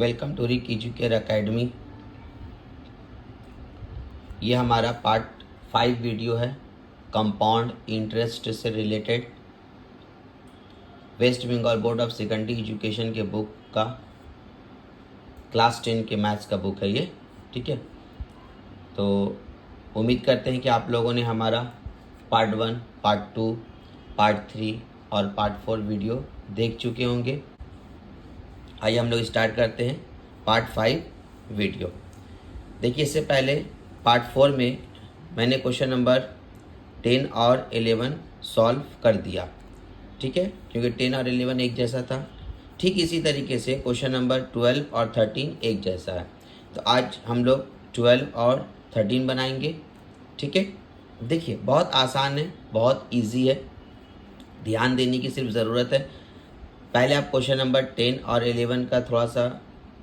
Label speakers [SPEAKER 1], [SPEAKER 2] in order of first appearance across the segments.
[SPEAKER 1] Welcome to Rick Educare Academy. ये हमारा part 5 video है कंपाउंड इंटरेस्ट से related. West Bengal Board of Secondary Education के बुक का क्लास 10 के मैथ्स का बुक है ये, ठीक है। तो उम्मीद करते हैं कि आप लोगों ने हमारा पार्ट 1, पार्ट 2, पार्ट 3 और पार्ट 4 वीडियो देख चुके होंगे। आइए हम लोग स्टार्ट करते हैं पार्ट 5 वीडियो। देखिए, इससे पहले पार्ट 4 में मैंने क्वेश्चन नंबर 10 और 11 सॉल्व कर दिया, ठीक है, क्योंकि 10 और 11 एक जैसा था। ठीक इसी तरीके से क्वेश्चन नंबर 12 और 13 एक जैसा है। तो आज हम लोग 12 और 13 बनाएंगे, ठीक है। देखिए, बहुत आसान है, बहुत इजी है, ध्यान देने की सिर्फ ज़रूरत है। पहले आप क्वेश्चन नंबर 10 और 11 का थोड़ा सा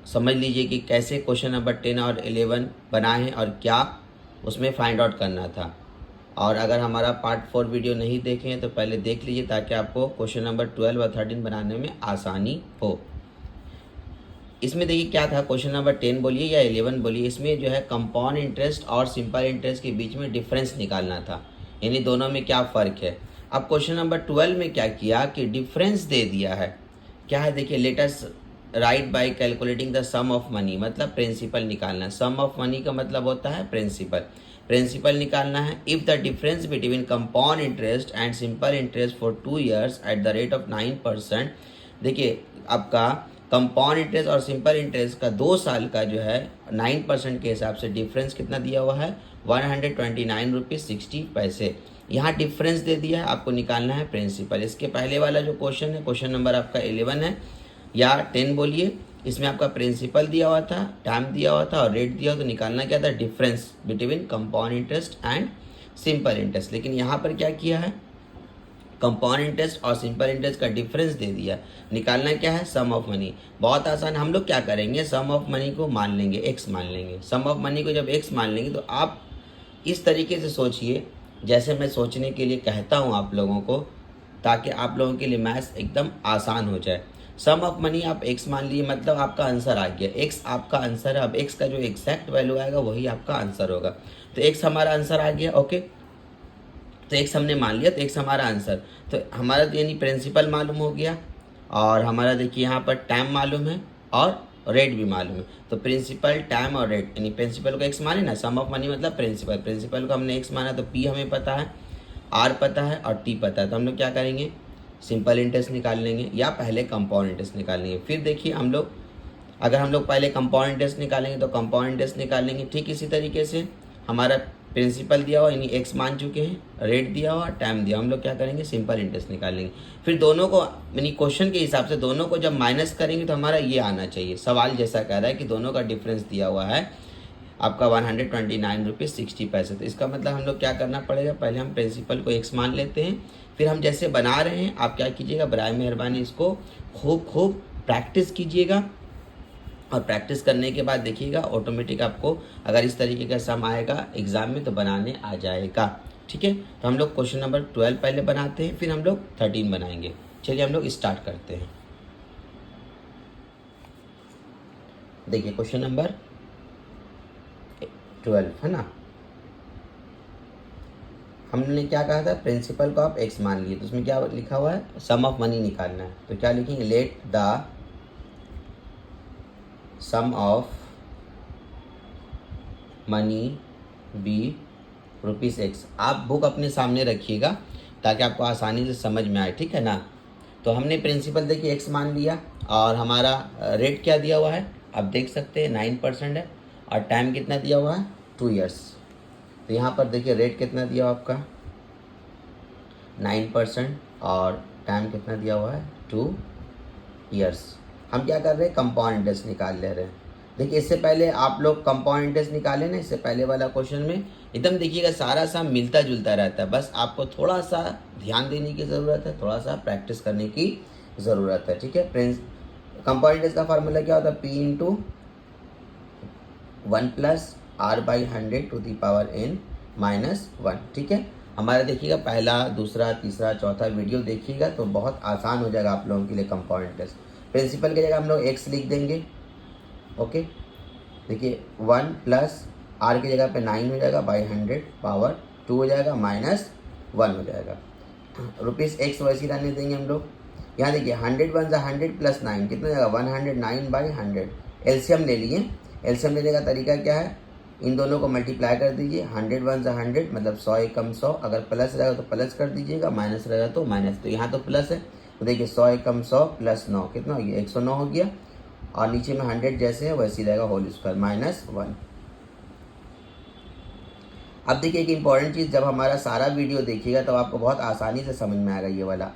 [SPEAKER 1] समझ लीजिए कि कैसे क्वेश्चन नंबर 10 और 11 बनाए हैं और क्या उसमें फाइंड आउट करना था। और अगर हमारा पार्ट 4 वीडियो नहीं देखे हैं तो पहले देख लीजिए, ताकि आपको क्वेश्चन नंबर 12 और 13 बनाने में आसानी हो। इसमें देखिए क्या था, क्वेश्चन नंबर 10 बोलिए या 11 बोलिए, इसमें जो है कंपाउंड इंटरेस्ट और सिंपल इंटरेस्ट के बीच में डिफरेंस निकालना था, यानी दोनों में क्या फ़र्क है। अब क्वेश्चन नंबर 12 में क्या किया कि डिफरेंस दे दिया है। क्या है, देखिए, let us write by calculating the sum of money, मतलब प्रिंसिपल निकालना। सम ऑफ मनी का मतलब होता है प्रिंसिपल निकालना है। If the difference between compound interest and simple interest for 2 years at the rate of 9%। देखिए, आपका कंपाउंड इंटरेस्ट और सिंपल इंटरेस्ट का 2 साल का जो है 9% के हिसाब से डिफरेंस कितना दिया हुआ है, 129 रुपीज़ 60 पैसे। यहाँ डिफरेंस दे दिया है, आपको निकालना है प्रिंसिपल। इसके पहले वाला जो क्वेश्चन है, क्वेश्चन नंबर आपका 11 है या 10 बोलिए, इसमें आपका प्रिंसिपल दिया हुआ था, टाइम दिया हुआ था और रेट दिया हुआ, तो निकालना क्या था, difference between compound interest and simple interest. लेकिन यहाँ पर क्या किया है, कंपाउंड इंटरेस्ट और सिंपल इंटरेस्ट का डिफरेंस दे दिया, निकालना क्या है, सम ऑफ मनी। बहुत आसान, हम लोग क्या करेंगे, सम ऑफ मनी को मान लेंगे, एक्स मान लेंगे। सम ऑफ मनी को जब एक्स मान लेंगे तो आप इस तरीके से सोचिए जैसे मैं सोचने के लिए कहता हूँ आप लोगों को, ताकि आप लोगों के लिए मैथ्स एकदम आसान हो जाए। सम ऑफ मनी आप एक्स मान लीजिए, मतलब आपका आंसर आ गया, एक्स आपका आंसर है। अब एक्स का जो एग्जैक्ट वैल्यू आएगा वही आपका आंसर होगा। तो एक्स हमारा आंसर आ गया, ओके। तो एक्स हमने मान लिया, तो एक्स हमारा आंसर, तो हमारा यानी प्रिंसिपल मालूम हो गया, और हमारा देखिए यहाँ पर टाइम मालूम है और रेट भी मालूम है। तो प्रिंसिपल, टाइम और रेट, यानी प्रिंसिपल को एक्स माने ना, सम ऑफ मनी मतलब प्रिंसिपल को हमने एक्स माना, तो पी हमें पता है, आर पता है और टी पता है। तो हम लोग क्या करेंगे, सिंपल इंटरेस्ट निकाल लेंगे या पहले कंपाउंड इंटरेस्ट निकाल लेंगे। फिर देखिए हम लोग, अगर हम लोग पहले कंपाउंड इंटरेस्ट निकालेंगे तो कंपाउंड इंटरेस्ट निकालेंगे। ठीक इसी तरीके से हमारा प्रिंसिपल दिया हुआ यानी एक्स मान चुके हैं, रेट दिया हुआ, टाइम दिया, हम लोग क्या करेंगे, सिंपल इंटरेस्ट निकालेंगे। फिर दोनों को यानी क्वेश्चन के हिसाब से दोनों को जब माइनस करेंगे तो हमारा ये आना चाहिए, सवाल जैसा कह रहा है कि दोनों का डिफरेंस दिया हुआ है आपका 129 रुपीज़ 60 पैसे। तो इसका मतलब हम लोग क्या करना पड़ेगा, पहले हम प्रिंसिपल को एक्स मान लेते हैं, फिर हम जैसे बना रहे हैं आप क्या कीजिएगा, बराए मेहरबानी इसको खूब प्रैक्टिस कीजिएगा, और प्रैक्टिस करने के बाद देखिएगा ऑटोमेटिक आपको अगर इस तरीके का सम आएगा एग्जाम में तो बनाने आ जाएगा, ठीक है। तो हम लोग क्वेश्चन नंबर 12 पहले बनाते हैं, फिर हम लोग 13 बनाएंगे। चलिए हम लोग स्टार्ट करते हैं। देखिए क्वेश्चन नंबर 12 है ना, हमने क्या कहा था, प्रिंसिपल को आप एक्स मान लिए, तो उसमें क्या लिखा हुआ है, सम ऑफ मनी निकालना है। तो क्या लिखेंगे, let the sum of money be rupees x. आप बुक अपने सामने रखिएगा ताकि आपको आसानी से समझ में आए, ठीक है ना। तो हमने प्रिंसिपल देखिए एक्स मान लिया, और हमारा रेट क्या दिया हुआ है, आप देख सकते हैं 9% है, और टाइम कितना दिया हुआ है, 2 years। तो यहाँ पर देखिए रेट कितना दिया हुआ आपका 9% और टाइम कितना दिया हुआ है 2 years। हम क्या कर रहे हैं, कंपाउंड इंटरेस्ट निकाल ले रहे हैं। देखिए इससे पहले आप लोग कंपाउंड इंटरेस्ट निकाले ना, इससे पहले वाला क्वेश्चन में एकदम देखिएगा सारा सा मिलता जुलता रहता है, बस आपको थोड़ा सा ध्यान देने की ज़रूरत है, थोड़ा सा प्रैक्टिस करने की ज़रूरत है, ठीक है। कंपाउंड इंटरेस्ट का फार्मूला क्या होता है, P into 1 + r/100 to the power n-1, ठीक है। हमारा देखिएगा पहला, दूसरा, तीसरा, चौथा वीडियो देखिएगा तो बहुत आसान हो जाएगा आप लोगों के लिए कंपाउंड इंटरेस्ट। प्रिंसिपल की जगह हम लोग एक्स लिख देंगे, ओके, देखिए 1 प्लस आर की जगह पे 9 हो जाएगा बाई 100 पावर 2 हो जाएगा माइनस 1 हो जाएगा। रुपीज़ एक्स वैसे ही रहने देंगे हम लोग। यहाँ देखिए 100 वन ज़ा 100 प्लस 9 कितना हो जाएगा 109 बाई 100। एलसीएम ले लिए। एलसीएम लेने का तरीका क्या है, इन दोनों को मल्टीप्लाई कर दीजिए। 100 वन ज़ा 100 मतलब 100 एकम 100, अगर प्लस रहेगा तो प्लस कर दीजिएगा, माइनस रहेगा तो माइनस। तो यहाँ तो प्लस है तो देखिए 100 एकम 100 प्लस 9 कितना हो गया 109 हो गया, और नीचे में 100 जैसे है वैसे ही रहेगा होल स्क्वायर माइनस 1। अब देखिए एक इंपॉर्टेंट चीज़, जब हमारा सारा वीडियो देखिएगा तब आपको बहुत आसानी से समझ में आएगा ये वाला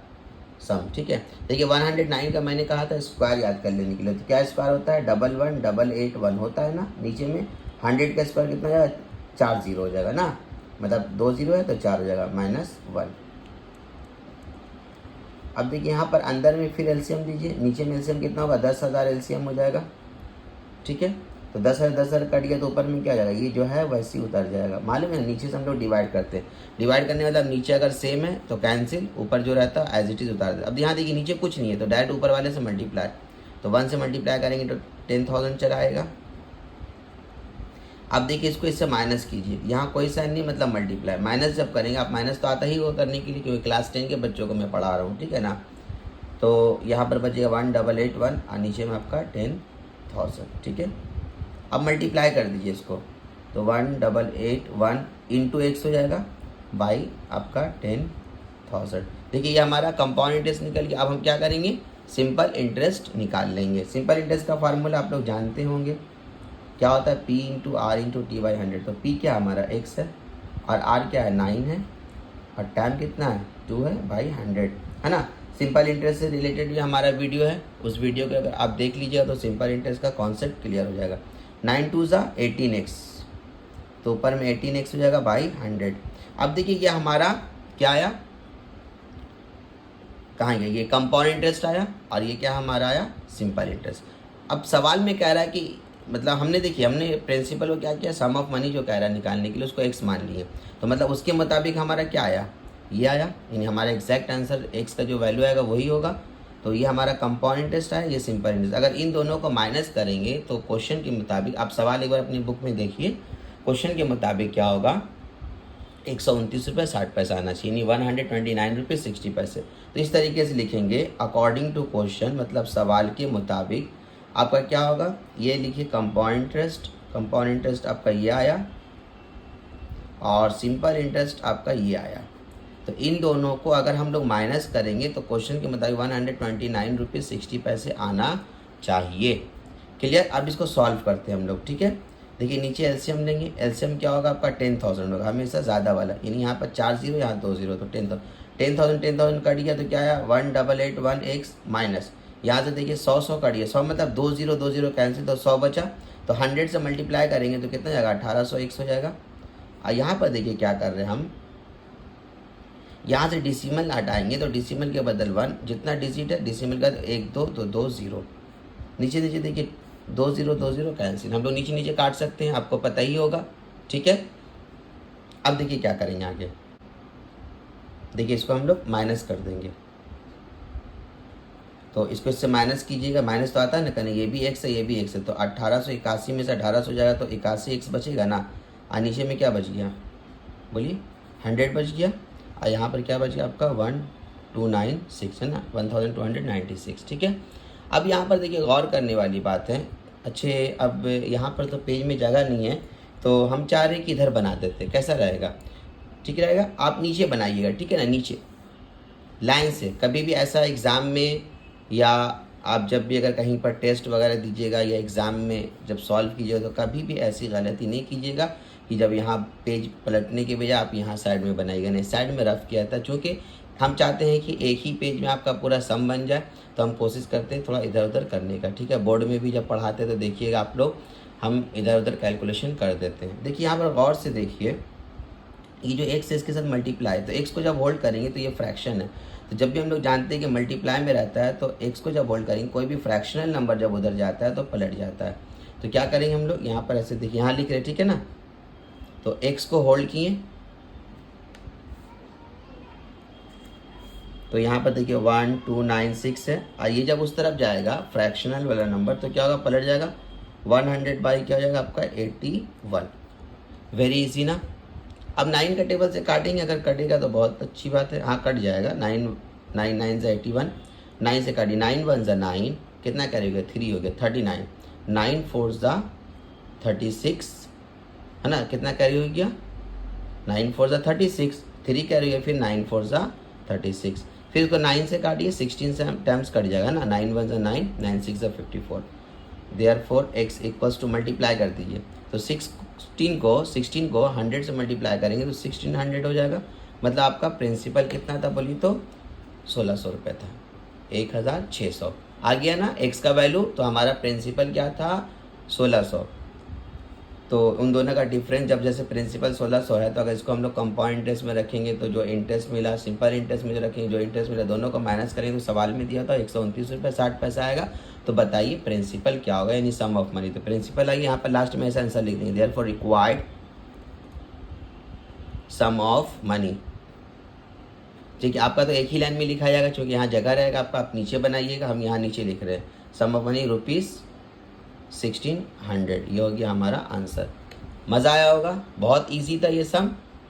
[SPEAKER 1] सम, ठीक है। देखिए 109 का मैंने कहा था स्क्वायर याद कर लेने के लिए, तो क्या स्क्वायर होता है 111881 होता है ना। नीचे में 100 का स्क्वायर कितना हो जाएगा 4 जीरो हो जाएगा ना, मतलब 2 जीरो है तो 4 हो जाएगा माइनस 1। अब देखिए यहाँ पर अंदर में फिर एलसीएम दीजिए, नीचे में एलसीएम कितना होगा 10,000 एलसीएम हो जाएगा, ठीक है। तो 10,000 कट गया तो ऊपर में क्या जाएगा, ये जो है वैसे ही उतर जाएगा। मालूम है नीचे से हम लोग डिवाइड करते हैं, डिवाइड करने मतलब नीचे अगर सेम है तो कैंसिल, ऊपर जो रहता है एज इट इज उतार दे। अब यहाँ देखिए नीचे कुछ नहीं है तो डायरेक्ट ऊपर वाले से मल्टीप्लाई, तो 1 से मल्टीप्लाई करेंगे तो 10,000 चला आएगा। अब देखिए इसको इससे माइनस कीजिए, यहाँ कोई साइन नहीं मतलब मल्टीप्लाई। माइनस जब करेंगे आप, माइनस तो आता ही हो करने के लिए क्योंकि क्लास 10 के बच्चों को मैं पढ़ा रहा हूँ, ठीक है ना। तो यहाँ पर बचेगा 1881 और नीचे में आपका 10,000, ठीक है। अब मल्टीप्लाई कर दीजिए इसको, तो 1881 इंटू एक्स हो जाएगा बाई आपका 10,000। देखिए ये हमारा कंपाउंड इंटरेस्ट निकल गया। अब हम क्या करेंगे, सिंपल इंटरेस्ट निकाल लेंगे। सिंपल इंटरेस्ट का फार्मूला आप लोग जानते होंगे, क्या होता है P into R into T by 100। तो P क्या हमारा x है और R क्या है 9 है और टाइम कितना है 2 है बाई 100, है ना। सिंपल इंटरेस्ट से रिलेटेड भी हमारा वीडियो है, उस वीडियो को अगर आप देख लीजिएगा तो सिंपल इंटरेस्ट का कॉन्सेप्ट क्लियर हो जाएगा। 9 2 ज़ा 18x, तो ऊपर में 18x हो जाएगा बाई 100। अब देखिए ये हमारा क्या आया, कहाँ गया, ये कंपाउंड इंटरेस्ट आया और ये क्या हमारा आया सिंपल इंटरेस्ट। अब सवाल में कह रहा है कि मतलब हमने देखिए हमने प्रिंसिपल को क्या किया, सम ऑफ मनी जो कह रहा है निकालने के लिए उसको x मान लिए, तो मतलब उसके मुताबिक हमारा क्या आया ये आया, यानी हमारा एग्जैक्ट आंसर x का जो वैल्यू आएगा वही होगा। तो ये हमारा कंपाउंड इंटरेस्ट है, ये सिंपल इंटरेस्ट। अगर इन दोनों को माइनस करेंगे तो क्वेश्चन के मुताबिक, आप सवाल एक बार अपनी बुक में देखिए, क्वेश्चन के मुताबिक क्या होगा 129 रुपये 60 पैसा आना चाहिए, यानी 129 रुपये 60 पैसे। तो इस तरीके से लिखेंगे अकॉर्डिंग टू क्वेश्चन, मतलब सवाल के मुताबिक आपका क्या होगा, ये लिखिए कंपाउंड इंटरेस्ट। कंपाउंड इंटरेस्ट आपका ये आया और सिंपल इंटरेस्ट आपका ये आया। तो इन दोनों को अगर हम लोग माइनस करेंगे तो क्वेश्चन के मुताबिक 129 रुपये 60 पैसे आना चाहिए। क्लियर। अब इसको सॉल्व करते हैं हम लोग, ठीक है। देखिए नीचे एलसीएम लेंगे, एलसीएम क्या होगा आपका 10,000 होगा, हमेशा ज़्यादा वाला, यानी यहाँ पर 4 जीरो यहाँ 2 जीरो, तो 10,000 कट गया तो क्या आया 1881x माइनस, यहाँ से देखिए 100 कट गया, 100 मतलब 2 जीरो कैंसिल, तो 100 बचा, तो 100 से मल्टीप्लाई करेंगे तो कितना जाएगा 1800x हो जाएगा। और यहाँ पर देखिए क्या कर रहे हैं हम, यहाँ से डिसिमल हटाएंगे तो डिसिमल के बदल 1, जितना डिजिट है डिसिमल का 1 2 तो 2 जीरो, नीचे देखिए 2 जीरो कैंसिल, हम लोग नीचे नीचे काट सकते हैं, आपको पता ही होगा, ठीक है। अब देखिए क्या करेंगे आगे, देखिए इसको हम लोग माइनस कर देंगे, तो इसको इससे माइनस कीजिएगा, माइनस तो आता है ना करने, ये भी x है ये भी x है, तो 1881 में से 1800 हो जाएगा तो 81x बचेगा ना, और नीचे में क्या बच गया बोलिए 100 बच गया, और यहाँ पर क्या बच गया आपका 1296 है ना, 1296, ठीक है। अब यहाँ पर देखिए गौर करने वाली बात है, अच्छे अब यहाँ पर तो पेज में जगह नहीं है तो हम चाह रहे हैं कि इधर बना देते, कैसा रहेगा, ठीक रहेगा। आप नीचे बनाइएगा, ठीक है ना, नीचे लाइन से। कभी भी ऐसा एग्ज़ाम में या आप जब भी अगर कहीं पर टेस्ट वगैरह दीजिएगा या एग्ज़ाम में जब सॉल्व कीजिएगा तो कभी भी ऐसी गलती नहीं कीजिएगा कि जब यहाँ पेज पलटने के बजाय आप यहाँ साइड में बनाइएगा, नहीं साइड में रफ किया था, चूँकि हम चाहते हैं कि एक ही पेज में आपका पूरा सम बन जाए, तो हम कोशिश करते हैं थोड़ा इधर उधर करने का, ठीक है। बोर्ड में भी जब पढ़ाते हैं तो देखिएगा आप लोग, हम इधर उधर कैलकुलेशन कर देते हैं। देखिए यहाँ पर गौर से देखिए, ये जो x है इसके साथ मल्टीप्लाई, तो x को जब होल्ड करेंगे तो ये फ्रैक्शन है, तो जब भी हम लोग जानते हैं कि मल्टीप्लाई में रहता है तो x को जब होल्ड करेंगे, कोई भी फ्रैक्शनल नंबर जब उधर जाता है तो पलट जाता है। तो क्या करेंगे हम लोग, यहाँ पर ऐसे देखिए यहाँ लिख रहे हैं, ठीक है ना, तो x को होल्ड किए, तो यहाँ पर देखिए 1296 है, और ये जब उस तरफ जाएगा फ्रैक्शनल वाला नंबर तो क्या होगा पलट जाएगा 100 बाई क्या हो जाएगा आपका 81। वेरी इजी ना। अब 9 का टेबल से काटेंगे, अगर कटेगा तो बहुत अच्छी बात है। हाँ कट जाएगा। 9 9 9 से 81, 9 से काटिए, 9 1 ज़ा 9, कितना कैरी हो गया 3 हो गया 39, 9 4 ज़ा 36 है ना, कितना कैरी हो गया 9 4 ज़ा 36, 3 कैरी हो गया, फिर 9 4 ज़ा 36, फिर उसको 9 से काटिए, 16 से टाइम्स कट जाएगा ना, 9 1 ज़ा 9, 9 6 ज़ा 54, therefore x equals to multiply कर दीजिए, तो 16 को 100 से मल्टीप्लाई करेंगे तो 1600 हो जाएगा। मतलब आपका प्रिंसिपल कितना था बोलिए तो 1600 रुपये था, 1600 आ गया ना x का वैल्यू। तो हमारा प्रिंसिपल क्या था 1600। तो उन दोनों का डिफरेंस, जब जैसे प्रिंसिपल 1600 है तो अगर इसको हम लोग कंपाउंड इंटरेस्ट में रखेंगे तो जो इंटरेस्ट मिला, सिंपल इंटरेस्ट में जो रखेंगे, जो इंटरेस्ट मिला, दोनों को माइनस करेंगे तो सवाल में दिया था 129 रुपये 60 पैसा आएगा। तो बताइए प्रिंसिपल क्या होगा, यानी सम ऑफ मनी। तो प्रिंसिपल आइए यहाँ पर लास्ट में ऐसा आंसर लिख देंगे, therefore required sum of money. ठीक है, आपका तो एक ही लाइन में लिखा जाएगा क्योंकि यहाँ जगह रहेगा आपका, आप नीचे बनाइएगा, हम यहाँ नीचे लिख रहे हैं सम ऑफ मनी ₹1600। ये हो गया हमारा आंसर। मज़ा आया होगा, बहुत इजी था ये सम।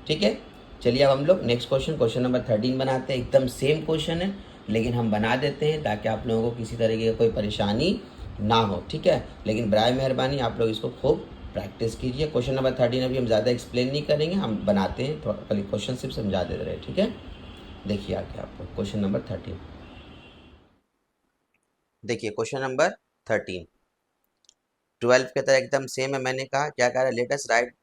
[SPEAKER 1] ठीक है, चलिए अब हम लोग नेक्स्ट क्वेश्चन नंबर 13 बनाते हैं। एकदम सेम क्वेश्चन है लेकिन हम बना देते हैं ताकि आप लोगों को किसी तरीके की कोई परेशानी ना हो। ठीक है, लेकिन बराए मेहरबानी आप लोग इसको खूब प्रैक्टिस कीजिए। क्वेश्चन नंबर 13 अभी हम ज़्यादा एक्सप्लेन नहीं करेंगे, हम बनाते हैं, थोड़ा पहले क्वेश्चन सिर्फ समझा देते रहे। ठीक है, देखिए आगे आपको क्वेश्चन नंबर 13। देखिए क्वेश्चन नंबर 13 12 के तरह एकदम सेम है। मैंने कहा क्या कह रहा है, let us write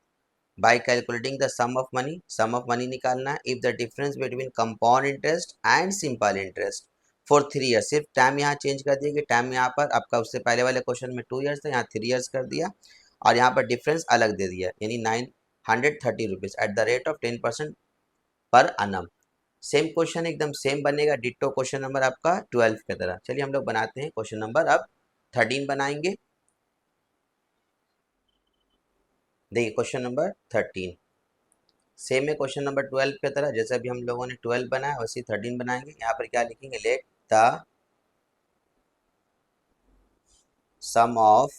[SPEAKER 1] by calculating the sum of money. Sum of money निकालना है if the difference between compound interest and simple interest for 3 years. सिर्फ टाइम यहाँ चेंज कर दिया कि टाइम यहाँ पर आपका उससे पहले वाले क्वेश्चन में 2 ईयर्स था, यहाँ 3 ईयर्स कर दिया और यहाँ पर डिफरेंस अलग दे दिया, यानी 930 rupees at the rate of 10% पर अनम। सेम क्वेश्चन एकदम सेम बनेगा, डिट्टो क्वेश्चन नंबर आपका 12 की तरह। चलिए हम लोग बनाते हैं क्वेश्चन नंबर अब 13 बनाएंगे। देखिए क्वेश्चन नंबर 13 सेम है क्वेश्चन नंबर 12 की तरह, जैसे अभी हम लोगों ने 12 बनाया वैसे 13 बनाएंगे। यहाँ पर क्या लिखेंगे, let the sum of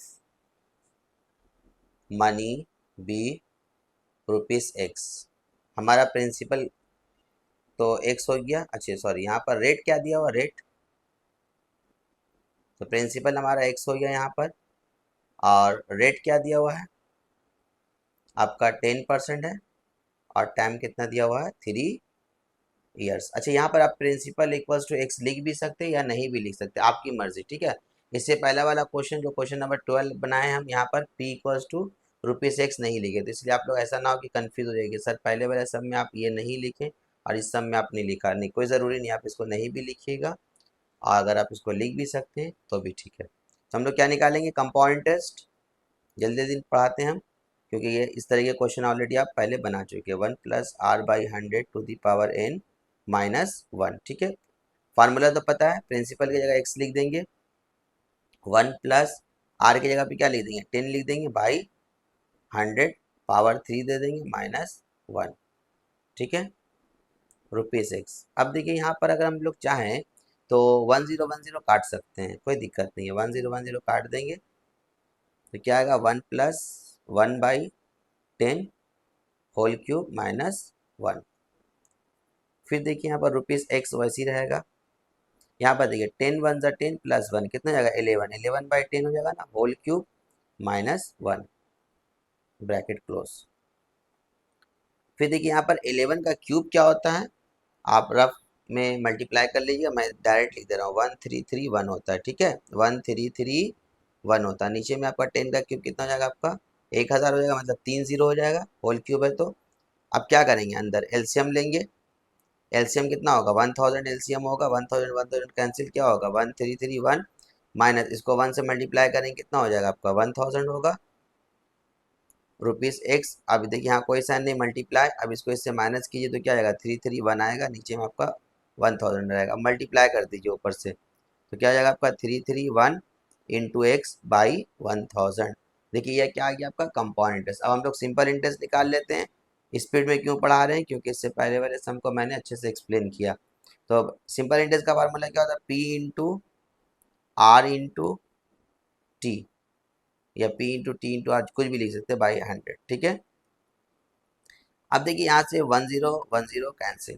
[SPEAKER 1] money be ₹x। हमारा प्रिंसिपल तो x हो गया। अच्छा सॉरी, यहाँ पर रेट क्या दिया हुआ, रेट, तो प्रिंसिपल हमारा x हो गया यहाँ पर, और रेट क्या दिया हुआ है आपका 10% है, और टाइम कितना दिया हुआ है 3 ईयर्स। अच्छा यहाँ पर आप प्रिंसिपल इक्वल्स टू x लिख भी सकते हैं या नहीं भी लिख सकते, आपकी मर्जी। ठीक है, इससे पहला वाला क्वेश्चन जो क्वेश्चन नंबर 12 बनाए हैं हम, यहाँ पर p इक्वल्स टू ₹x नहीं लिखे, तो इसलिए आप लोग ऐसा ना हो कि कंफ्यूज हो जाएगी, सर पहले वाले सब में आप ये नहीं लिखें और इस सब में आप नहीं लिखा। नहीं, कोई ज़रूरी नहीं, आप इसको नहीं भी लिखिएगा और अगर आप इसको लिख भी सकते हैं तो भी ठीक है। तो हम लोग क्या निकालेंगे, कंपाउंड इंटरेस्ट। जल्दी जल्दी पढ़ाते हैं हम क्योंकि ये इस तरह के क्वेश्चन ऑलरेडी आप पहले बना चुके हैं। 1+r/100 to the power n -1। ठीक है, फार्मूला तो पता है, प्रिंसिपल की जगह x लिख देंगे, 1+r की जगह पे क्या लिख देंगे 10 लिख देंगे, बाई 100 पावर 3 दे देंगे -1। ठीक है, ₹x। अब देखिए यहाँ पर अगर हम लोग चाहें तो 1010 काट सकते हैं, कोई दिक्कत नहीं है, 1010 काट देंगे तो क्या आएगा 1+1/10 होल क्यूब -1। फिर देखिए यहाँ पर ₹x वैसे ही रहेगा। यहाँ पर देखिए 10 1 ज़ा 10 प्लस 1 कितना जाएगा 11, 11/10 हो जाएगा ना, होल क्यूब -1 ब्रैकेट क्लोज। फिर देखिए यहाँ पर 11 का क्यूब क्या होता है, आप रफ में मल्टीप्लाई कर लीजिए, मैं डायरेक्ट लिख दे रहा हूँ, 1331 होता है। ठीक है, 1331 होता है। नीचे में आपका 10 का क्यूब कितना हो जाएगा आपका 1000 हो जाएगा, मतलब 3 0 हो जाएगा, होल क्यूब है। तो अब क्या करेंगे, अंदर एलसीएम लेंगे। एलसीएम कितना होगा 1000, एलसीएम होगा 1000 1000 कैंसिल, क्या होगा 1331 माइनस इसको 1 से मल्टीप्लाई करेंगे कितना हो जाएगा आपका 1000 होगा ₹x। अब देखिए यहाँ कोई साइन नहीं, मल्टीप्लाई, अब इसको इससे माइनस कीजिए तो क्या आएगा 331 आएगा, नीचे में आपका 1000 रहेगा। मल्टीप्लाई कर दीजिए ऊपर से तो क्या आ जाएगा आपका 331 इंटू x बाई 1000। देखिए यह क्या आ गया आपका कंपाउंड इंटरेस्ट। अब हम लोग सिंपल इंटरेस्ट निकाल लेते हैं। स्पीड में क्यों पढ़ा रहे हैं, क्योंकि इससे पहले वाले सम को मैंने अच्छे से एक्सप्लेन किया। तो सिंपल इंटरेस्ट का फार्मूला क्या होता है, P into R into T. या p इंटू टी इंटू आज कुछ भी लिख सकते हैं बाई 100, ठीक है। अब देखिए यहाँ से 10 कैंसिल,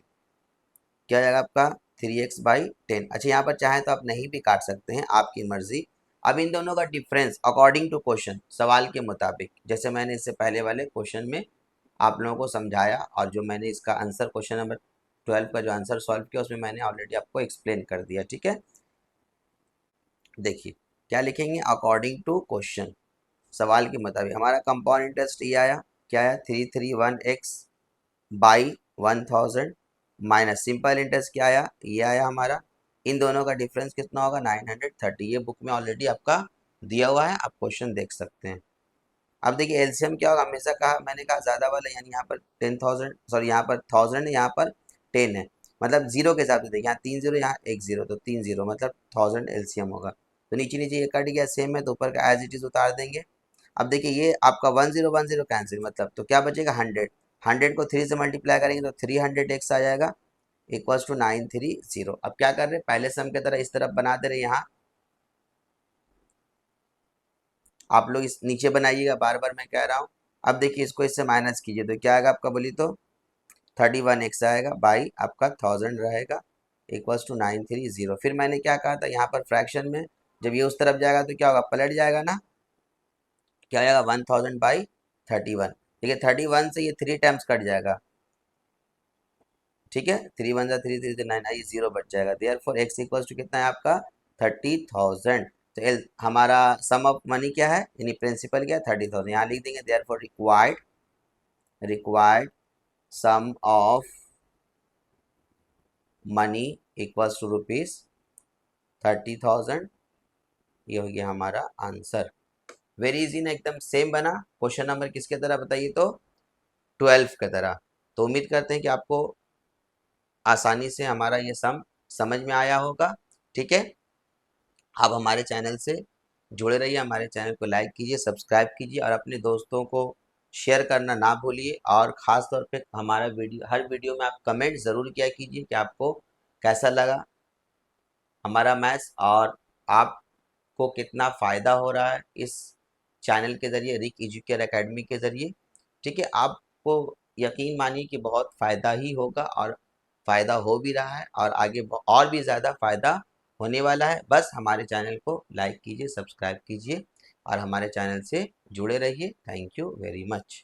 [SPEAKER 1] क्या हो जाएगा आपका 3x/10। अच्छा यहाँ पर चाहे तो आप नहीं भी काट सकते हैं, आपकी मर्जी। अब इन दोनों का डिफरेंस अकॉर्डिंग टू क्वेश्चन, सवाल के मुताबिक, जैसे मैंने इससे पहले वाले क्वेश्चन में आप लोगों को समझाया और जो मैंने इसका आंसर क्वेश्चन नंबर 12 का जो आंसर सॉल्व किया उसमें मैंने ऑलरेडी आपको एक्सप्लेन कर दिया, ठीक है। देखिए क्या लिखेंगे, अकॉर्डिंग टू क्वेश्चन, सवाल के मुताबिक हमारा कंपाउंड इंटरेस्ट ये आया, क्या आया 331x by 1000 minus simple interest क्या आया, ये आया हमारा। इन दोनों का डिफरेंस कितना होगा 930। ये बुक में ऑलरेडी आपका दिया हुआ है, आप क्वेश्चन देख सकते हैं। अब देखिए एलसीएम क्या होगा, हमेशा कहा मैंने कहा ज़्यादा वाला, यानी यहाँ पर 10,000, सॉरी यहाँ पर 1000 है, यहाँ पर 10 है, मतलब जीरो के हिसाब से देखिए, यहाँ 3 जीरो यहाँ 1 जीरो, तो 3 जीरो मतलब 1000 एलसीएम होगा। तो नीचे नीचे ये कट गया, सेम है तो ऊपर का एज इट इज उतार देंगे। अब देखिए ये आपका 1010 कैंसिल, मतलब तो क्या बचेगा 100, 100 को 3 से मल्टीप्लाई करेंगे तो 300x आ जाएगा, इक्वल्स टू 930। अब क्या कर रहे हैं, पहले सम की तरह इस तरफ बना दे रहे यहाँ, आप लोग इस नीचे बनाइएगा, बार बार मैं कह रहा हूँ। अब देखिए इसको इससे माइनस कीजिए तो क्या आएगा आपका, बोली तो 31x आएगा बाई आपका 1000 रहेगा, इक्वल्स टू 930। फिर मैंने क्या कहा था, यहाँ पर फ्रैक्शन में जब ये उस तरफ जाएगा तो क्या होगा, पलट जाएगा ना, क्या आएगा 1000/31। ठीक है, 31 से ये 3 टाइम्स कट जाएगा, ठीक है, 3 1 जा 3 3 9, ये जीरो बच जाएगा। Therefore x equals to कितना है आपका 30,000। तो एल हमारा सम ऑफ मनी क्या है, यानी प्रिंसिपल क्या है 30,000, यहाँ लिख देंगे। Therefore required sum of money equals to ₹30,000। ये हो गया हमारा आंसर। वेरी इजी ना, एकदम सेम बना। क्वेश्चन नंबर किसके तरह बताइए तो 12 की तरह। तो उम्मीद करते हैं कि आपको आसानी से हमारा ये सम समझ में आया होगा, ठीक है। आप हमारे चैनल से जुड़े रहिए, हमारे चैनल को लाइक कीजिए, सब्सक्राइब कीजिए और अपने दोस्तों को शेयर करना ना भूलिए। और ख़ास तौर पे हमारा वीडियो, हर वीडियो में आप कमेंट ज़रूर किया कीजिए कि आपको कैसा लगा हमारा मैथ्स, और आपको कितना फ़ायदा हो रहा है इस चैनल के ज़रिए, रिक एजुकेयर एकेडमी के ज़रिए, ठीक है। आपको यकीन मानिए कि बहुत फ़ायदा ही होगा, और फ़ायदा हो भी रहा है, और आगे और भी ज़्यादा फ़ायदा होने वाला है। बस हमारे चैनल को लाइक कीजिए, सब्सक्राइब कीजिए और हमारे चैनल से जुड़े रहिए। Thank you very much.